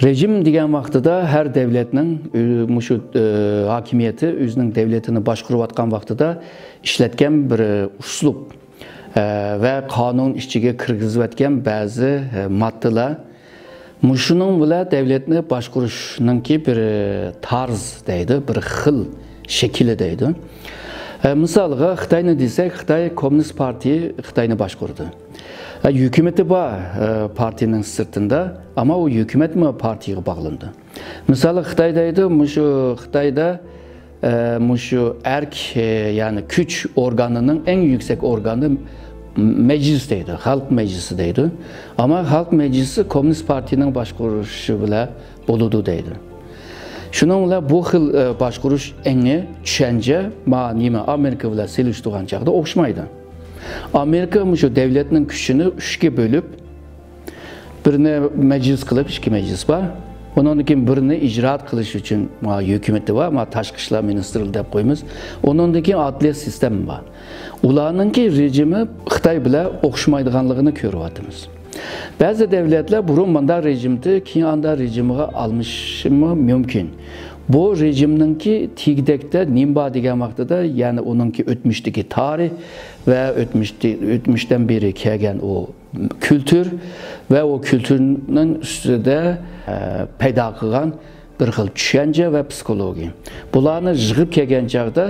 Rejim degan vaqtida her devletning mushu hakimiyeti o'zining devletini boshqarayotgan vaqtida ishlatgan bir uslub va qonun ichiga kirgizayotgan ba'zi moddalar mushuning bilan devletni boshqarishninki bir tarz deydi, bir xil shakli deydi. Misalga Xitoyni desak, Xitoy Kommunist partiya Xitoyni boshqardi. Hükümeti var partinin sırtında ama o hükümet mi partiye bağlandı? Mesela Xitoydaydı, Xitoyda erk yani güç organının en yüksek organı meclisteydi, halk meclisideydi. Ama halk meclisi Komünist Parti'nin başkuruşı bile buludu deydi. Şununla bu xil başkuruş eni düşünce Amerika bile seliştiğen çağda okşmaydı. Amerika şu devletinin gücünü üçge bölüp birine meclis kılıp, iki meclis var. Onun için birini icraat kılış için hükümeti var, ama Tashqi ishlar ministrliği deb qo'yamiz. Onun için adliye sistemi var. Ularninki rejimi Xitoy bilan o'xshamaydiganligini ko'ryapmiz. Bazı devletler burun bunda rejimdi, keyin anda rejimiga almışı mümkün. Bu rejimninki tigdekte nimba degan vaqtida, yani onunki o'tmishdagi tarih ve o'tmishdan beri kelgan o kültür ve o kültürün üstüde paydo qilgan bir xil tushuncha ve psixologiya. Bularni yig'ib kelgan chog'da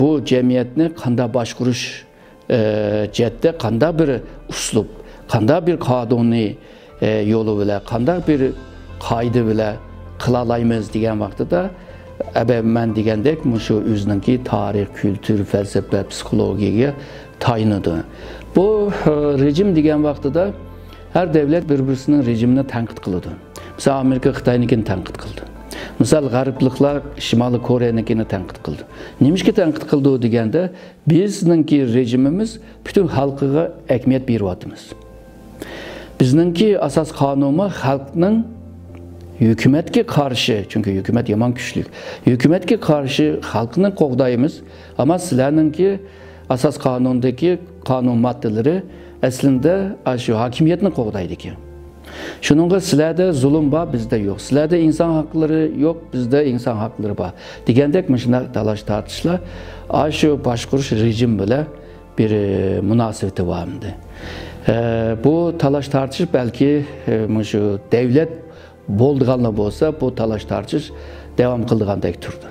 bu jamiyatni qanday boshqarish jihatda qanday bir uslub, qanday bir qonuniy yo'li bilan, qanday bir qoida bilan qılalaymiz degan vaqtida men degandek shu o'zininki tarix, kültür, felsefe, psixologiyaga tayinadi. Bu rejim degan vaqtida her devlet bir-birisinin rejimini tanqid qiladi. Mesela Amerika Xitoynikini tanqid qildi. Misal g'arbliklar Shimoliy Koreyanikini tanqid qildi. Nimishga tanqid qildi deganda, bizningki rejimimiz butun xalqiga ahamiyat beryapmiz. Bizningki asos qonuni xalqning hükümetke karşı, çünkü hükümet yaman güçlük, hükümetke karşı halkını qo'g'daymiz, ama sizlarninki asas kanundaki kanun maddeleri aslında şu hakimiyetni qo'g'daydi ekan. Shuningga sizlarda zulm var, bizde yok. Sizlarda insan hakları yok, bizde insan hakları var. Degandek shunday talash tartishlar şu boshqarish rejim bilan bir munosabati bormidi. Bu talash tartish belki şu devlet bo'lganlar bo'lsa, bu talash tartish davom qilgandek turdi.